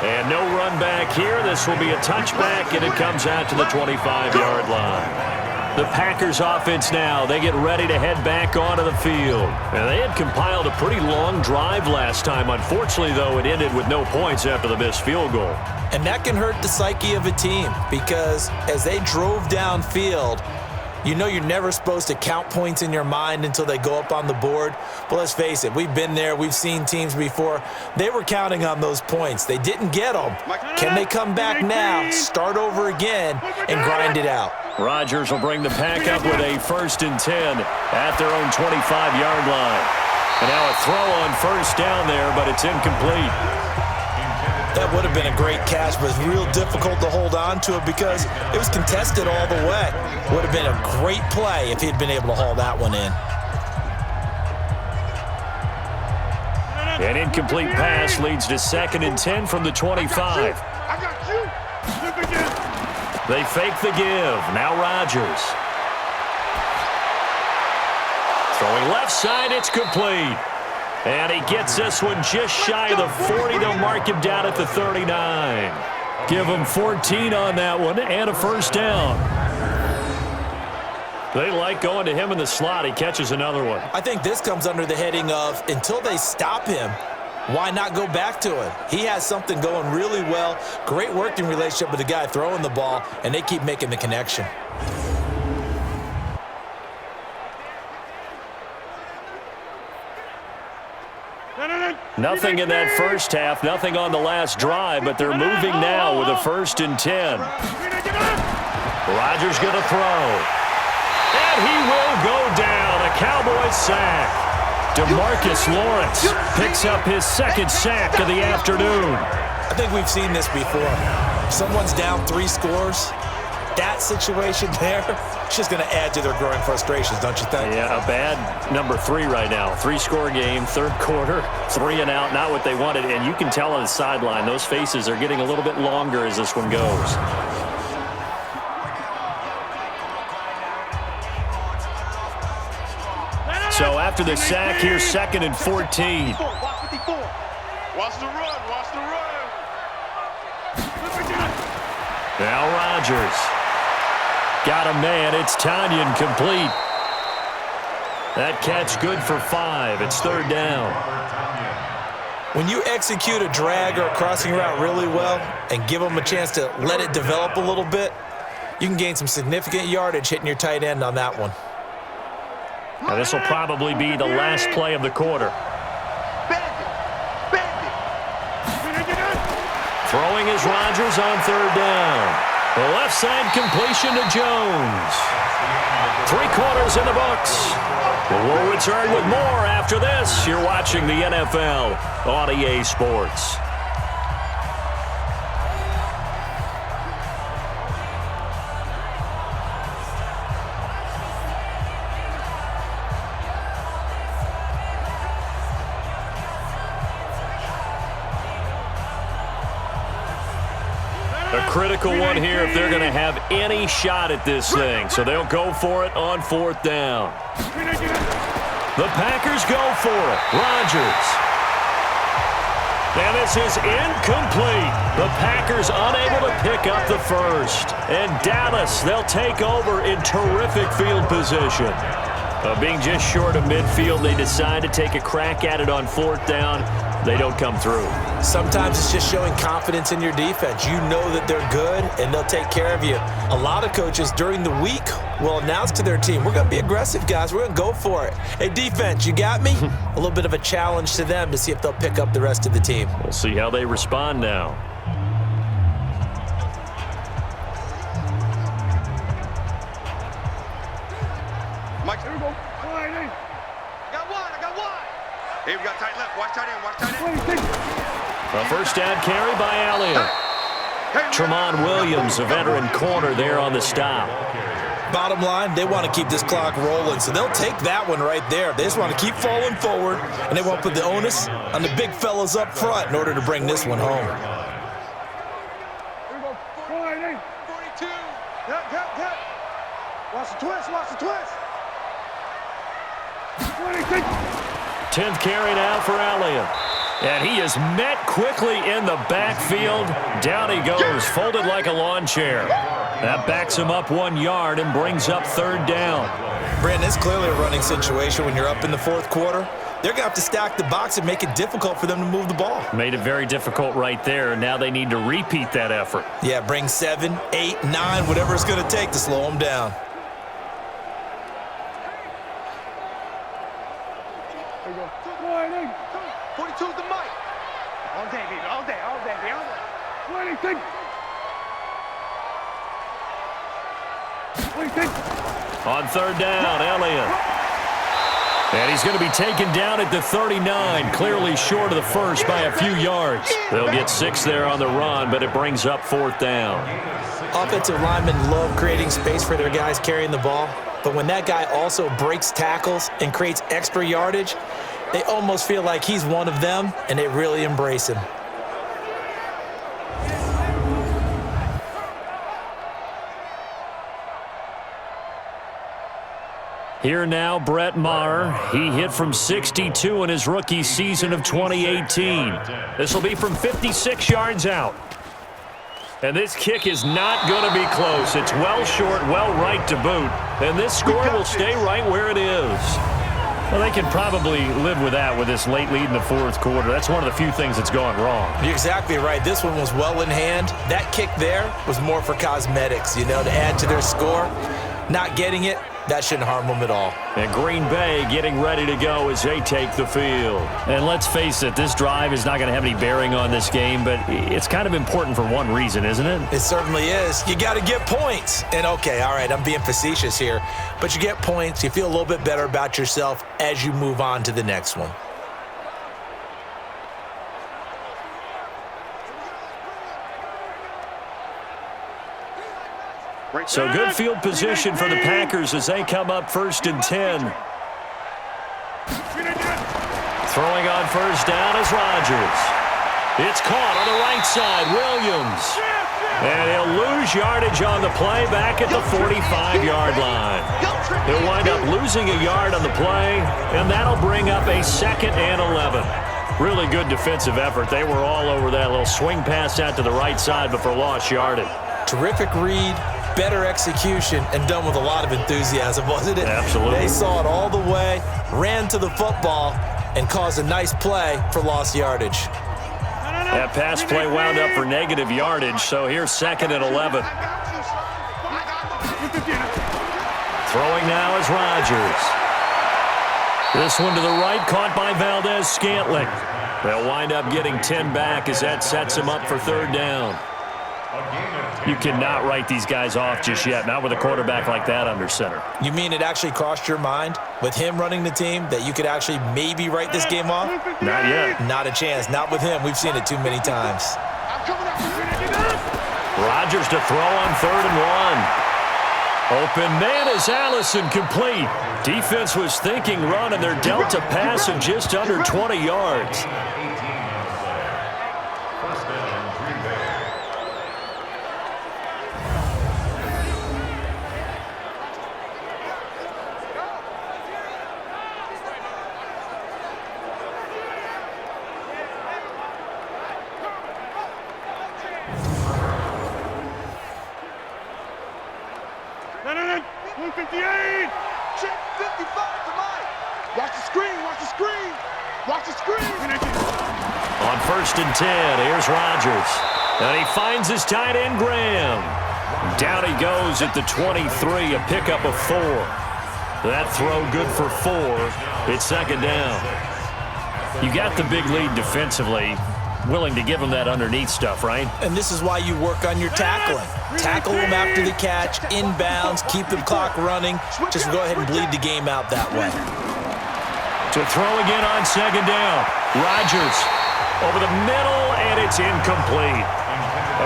And no run back here. This will be a touchback, and it comes out to the 25-yard line. The Packers offense now, they get ready to head back onto the field. And they had compiled a pretty long drive last time. Unfortunately, though, it ended with no points after the missed field goal. And that can hurt the psyche of a team because as they drove downfield, you know you're never supposed to count points in your mind until they go up on the board. But let's face it, we've been there. We've seen teams before. They were counting on those points. They didn't get them. Can they come back now, start over again, and grind it out? Rodgers will bring the pack up with a 1st and 10 at their own 25-yard line. And now a throw on first down there, but it's incomplete. That would have been a great catch, but it's real difficult to hold on to it because it was contested all the way. Would have been a great play if he'd been able to haul that one in. An incomplete pass leads to 2nd and 10 from the 25. I got you. They fake the give. Now Rodgers. Throwing left side, it's complete. And he gets this one just shy of the 40. They'll mark him down at the 39. Give him 14 on that one and a 1st down. They like going to him in the slot. He catches another one. I think this comes under the heading of until they stop him, why not go back to it? He has something going really well. Great working relationship with the guy throwing the ball, and they keep making the connection. Nothing in that first half, nothing on the last drive, but they're moving now with a 1st and 10. Rodgers going to throw. And he will go down. A Cowboys sack. DeMarcus Lawrence picks up his 2nd sack of the afternoon. I think we've seen this before. Someone's down 3 scores. that situation there, it's just going to add to their growing frustrations, don't you think? Yeah, a bad number 3 right now. 3-score game, third quarter, 3 and out, not what they wanted. And you can tell on the sideline, those faces are getting a little bit longer as this one goes. So after the sack, here's 2nd and 14. Watch the run. Watch the run. Now Rodgers. Got a man. It's Tanyan complete. That catch good for 5. It's 3rd down. When you execute a drag or a crossing route really well and give them a chance to let it develop a little bit, you can gain some significant yardage hitting your tight end on that one. Now this will probably be the last play of the quarter. Throwing is Rodgers on 3rd down. The left side completion to Jones. 3 quarters in the books. We'll return with more after this. You're watching the NFL on EA Sports. A critical one here if they're going to have any shot at this thing. So they'll go for it on 4th down. The Packers go for it. Rodgers. And this is incomplete. The Packers unable to pick up the first. And Dallas, they'll take over in terrific field position. Being just short of midfield, they decide to take a crack at it on 4th down. They don't come through. Sometimes it's just showing confidence in your defense. You know that they're good, and they'll take care of you. A lot of coaches during the week will announce to their team, we're going to be aggressive, guys. We're going to go for it. Hey, defense, you got me? A little bit of a challenge to them to see if they'll pick up the rest of the team. We'll see how they respond now. Mike, here we go. I got one. Hey, we got tight left. Watch tight end. A first down carry by Elliott. Tremont Williams, a veteran corner there on the stop. Bottom line, they want to keep this clock rolling, so they'll take that one right there. They just want to keep falling forward, and they want to put the onus on the big fellas up front in order to bring this one home. Here we go. 42. Cut. Watch the twist. 26. 10th carry now for Elliott. And he is met quickly in the backfield. Down he goes, folded like a lawn chair. That backs him up 1 yard and brings up 3rd down. Brandon, it's clearly a running situation when you're up in the 4th quarter. They're going to have to stack the box and make it difficult for them to move the ball. Made it very difficult right there. Now they need to repeat that effort. Yeah, bring 7, 8, 9, whatever it's going to take to slow them down. Here we go. 42's the mic. All day, baby. 26. 26. On 3rd down, Elliott. And he's going to be taken down at the 39, clearly short of the first by a few yards. They'll get 6 there on the run, but it brings up 4th down. Offensive linemen love creating space for their guys carrying the ball, but when that guy also breaks tackles and creates extra yardage, they almost feel like he's one of them, and they really embrace him. Here now, Brett Maher. He hit from 62 in his rookie season of 2018. This will be from 56 yards out. And this kick is not going to be close. It's well short, well right to boot. And this score will stay right where it is. Well, they can probably live with that with this late lead in the 4th quarter. That's one of the few things that's gone wrong. You're exactly right. This one was well in hand. That kick there was more for cosmetics, to add to their score. Not getting it, that shouldn't harm them at all. And Green Bay getting ready to go as they take the field. And let's face it, this drive is not going to have any bearing on this game, but it's kind of important for one reason, isn't it? It certainly is. You got to get points. And okay, all right, I'm being facetious here, but you get points, you feel a little bit better about yourself as you move on to the next one. So good field position for the Packers as they come up 1st and 10. Throwing on 1st down is Rodgers. It's caught on the right side, Williams. And he'll lose yardage on the play back at the 45-yard line. He'll wind up losing a yard on the play, and that'll bring up a 2nd and 11. Really good defensive effort. They were all over that little swing pass out to the right side before lost yardage. Terrific read, better execution, and done with a lot of enthusiasm, wasn't it? Absolutely. They saw it all the way, ran to the football, and caused a nice play for lost yardage. That pass play wound up for negative yardage, so here's 2nd and 11. Throwing now is Rodgers. This one to the right, caught by Valdez-Scantling. They'll wind up getting 10 back as that sets them up for 3rd down. You cannot write these guys off just yet, not with a quarterback like that under center. You mean it actually crossed your mind with him running the team that you could actually maybe write this game off? Not yet. Not a chance. Not with him. We've seen it too many times. Rodgers to throw on 3rd and 1. Open man is Allison, complete. Defense was thinking run, and they're dealt a pass of just under 20 yards. On 1st and 10, here's Rodgers. And he finds his tight end, Graham. Down he goes at the 23, a pickup of 4. That throw good for 4. It's 2nd down. You got the big lead defensively. Willing to give him that underneath stuff, right? And this is why you work on your tackling. Tackle him after the catch, inbounds, keep the clock running. Just go ahead and bleed the game out that way. To throw again on 2nd down. Rodgers over the middle, and it's incomplete.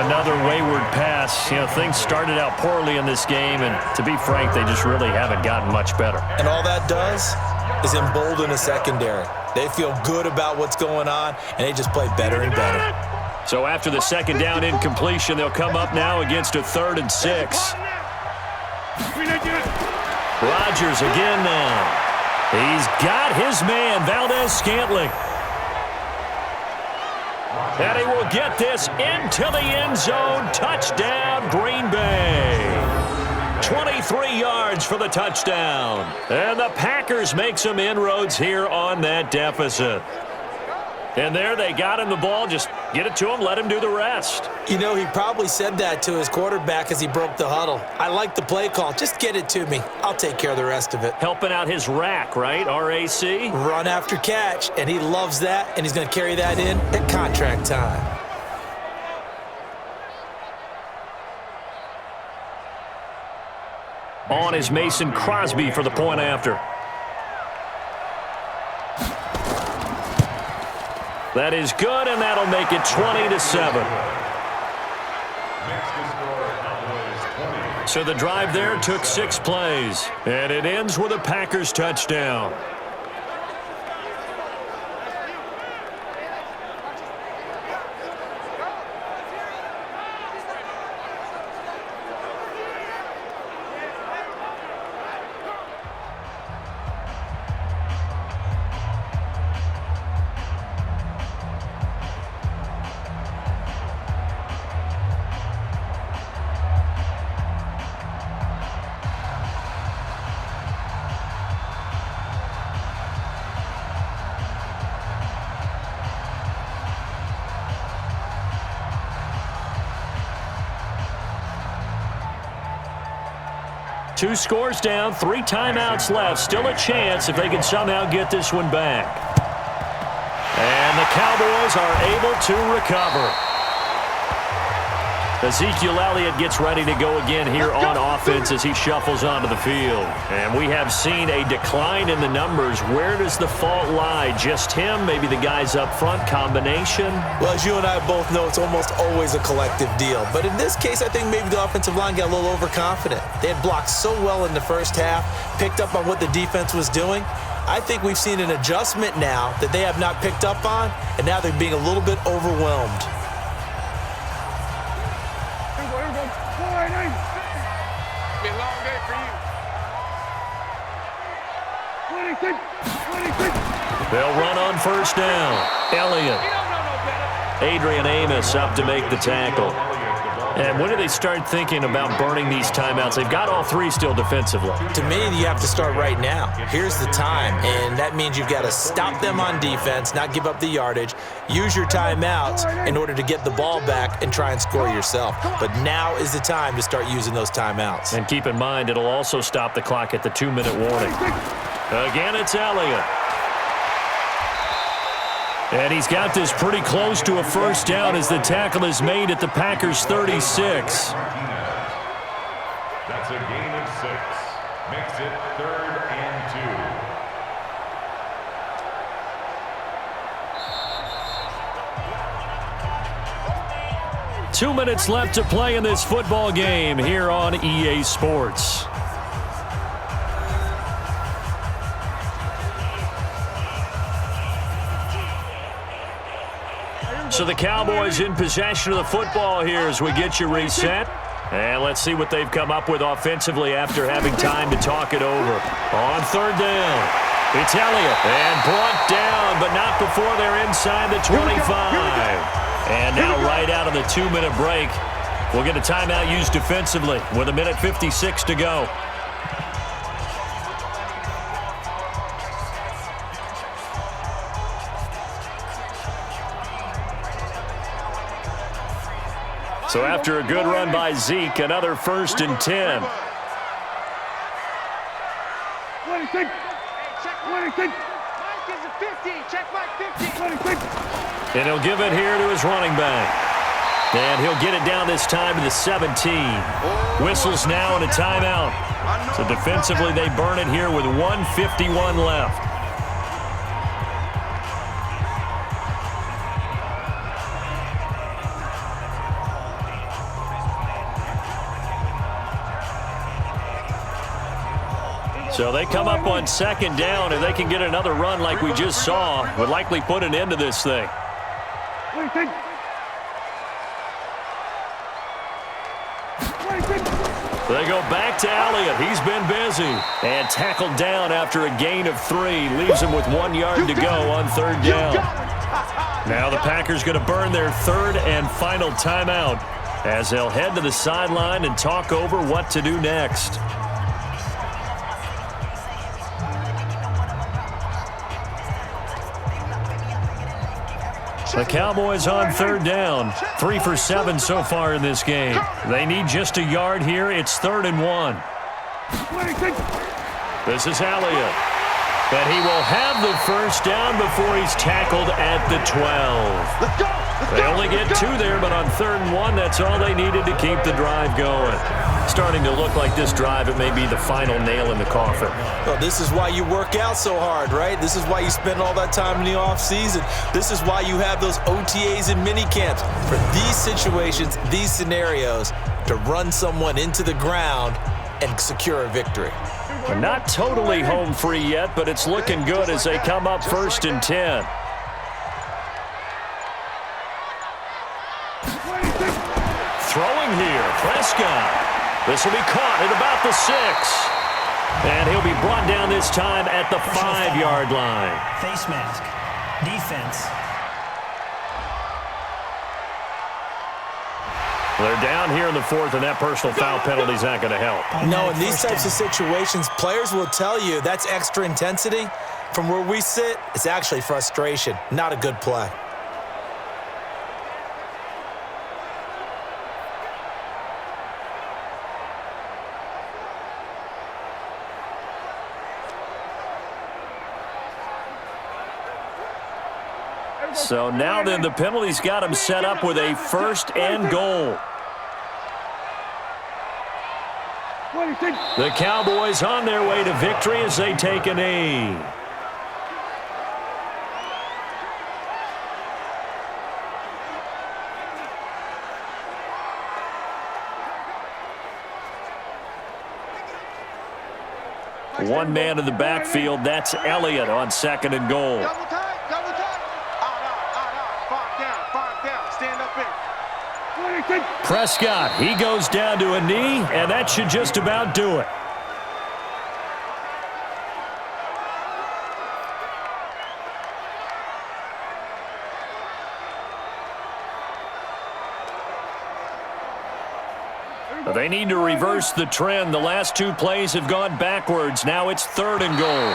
Another wayward pass. You know, things started out poorly in this game, and to be frank, they just really haven't gotten much better. And all that does is embolden a secondary. They feel good about what's going on, and they just play better and better. So after the 2nd down incompletion, they'll come up now against a 3rd and 6. Rodgers again now. He's got his man, Valdez-Scantling. And he will get this into the end zone. Touchdown, Green Bay. 23 yards for the touchdown. And the Packers make some inroads here on that deficit. And there they got him the ball. Just get it to him, let him do the rest. You know, he probably said that to his quarterback as he broke the huddle. I like the play call. Just get it to me. I'll take care of the rest of it. Helping out his rack, right? RAC? Run after catch, and he loves that, and he's going to carry that in at contract time. On is Mason Crosby for the point after. That is good, and that'll make it 20-7. So the drive there took 6 plays, and it ends with a Packers touchdown. Two scores down, 3 timeouts left. Still a chance if they can somehow get this one back. And the Cowboys are able to recover. Ezekiel Elliott gets ready to go again here on offense as he shuffles onto the field. And we have seen a decline in the numbers. Where does the fault lie? Just him? Maybe the guys up front? Combination? Well, as you and I both know, it's almost always a collective deal. But in this case, I think maybe the offensive line got a little overconfident. They had blocked so well in the first half, picked up on what the defense was doing. I think we've seen an adjustment now that they have not picked up on, and now they're being a little bit overwhelmed. Be a long day for you. 26. They'll run on first down. Elliott. Adrian Amos up to make the tackle. And when do they start thinking about burning these timeouts? They've got all three still defensively. To me, you have to start right now. Here's the time, and that means you've got to stop them on defense, not give up the yardage, use your timeouts in order to get the ball back and try and score yourself. But now is the time to start using those timeouts. And keep in mind, it'll also stop the clock at the 2-minute warning. Again, it's Elliott. And he's got this pretty close to a first down as the tackle is made at the Packers' 36. That's a gain of 6. Makes it 3rd and 2. 2 minutes left to play in this football game here on EA Sports. So the Cowboys in possession of the football here as we get you reset. And let's see what they've come up with offensively after having time to talk it over. On third down, it's Elliott. And brought down, but not before they're inside the 25. And now right out of the 2-minute break, we'll get a timeout used defensively with 1:56 to go. So after a good run by Zeke, another 1st and 10. 26. Mike is a 50. Check Mike 50. 26. And he'll give it here to his running back. And he'll get it down this time to the 17. Whistles now and a timeout. So defensively, they burn it here with 1:51 left. So they come up on 2nd down, and they can get another run like we just saw. Would likely put an end to this thing. 26. They go back to Elliott. He's been busy. And tackled down after a gain of 3. Leaves him with 1 yard to go on 3rd down. Now the Packers going to burn their 3rd and final timeout as they'll head to the sideline and talk over what to do next. The Cowboys on 3rd down. 3 for 7 so far in this game. They need just a yard here. It's 3rd and 1. This is Elliott. But he will have the first down before he's tackled at the 12. They only get 2 there, but on 3rd and 1, that's all they needed to keep the drive going. Starting to look like this drive, it may be the final nail in the coffin. Well, this is why you work out so hard, right? This is why you spend all that time in the offseason. This is why you have those OTAs and mini camps. For these situations, these scenarios, to run someone into the ground and secure a victory. We're not totally home free yet, but it's looking good as they come up 1st and 10. Throwing here, Prescott. This will be caught at about the 6. And he'll be brought down this time at the 5-yard line. Face mask. Defense. They're down here in the 4th, and that personal foul penalty is not going to help. No, in these types of situations, players will tell you that's extra intensity. From where we sit, it's actually frustration, not a good play. So now then the penalty's got him set up with a 1st and goal. The Cowboys on their way to victory as they take a knee. One man in the backfield, that's Elliott on 2nd and goal. Double tight, double tight. Out. 5 down. Stand up in. Prescott, he goes down to a knee, and that should just about do it. They need to reverse the trend. The last 2 plays have gone backwards. Now it's 3rd and goal.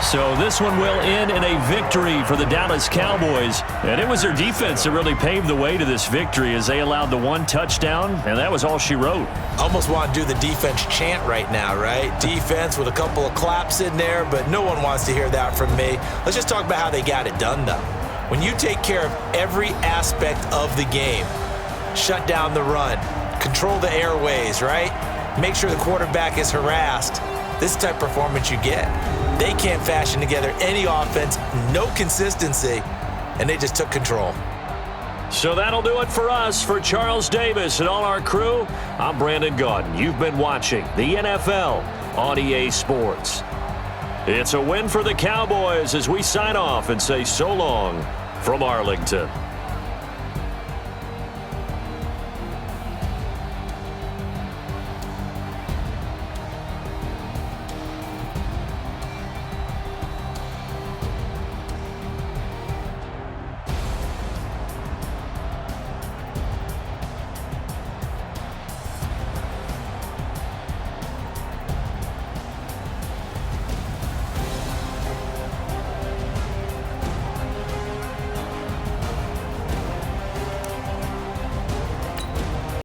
So this one will end in a victory for the Dallas Cowboys. And it was their defense that really paved the way to this victory as they allowed the 1 touchdown, and that was all she wrote. Almost want to do the defense chant right now, right? Defense with a couple of claps in there, but no one wants to hear that from me. Let's just talk about how they got it done, though. When you take care of every aspect of the game, shut down the run, control the airways, right? Make sure the quarterback is harassed. This type of performance you get. They can't fashion together any offense, no consistency, and they just took control. So that'll do it for us. For Charles Davis and all our crew, I'm Brandon Gaudin. You've been watching the NFL on EA Sports. It's a win for the Cowboys as we sign off and say so long from Arlington.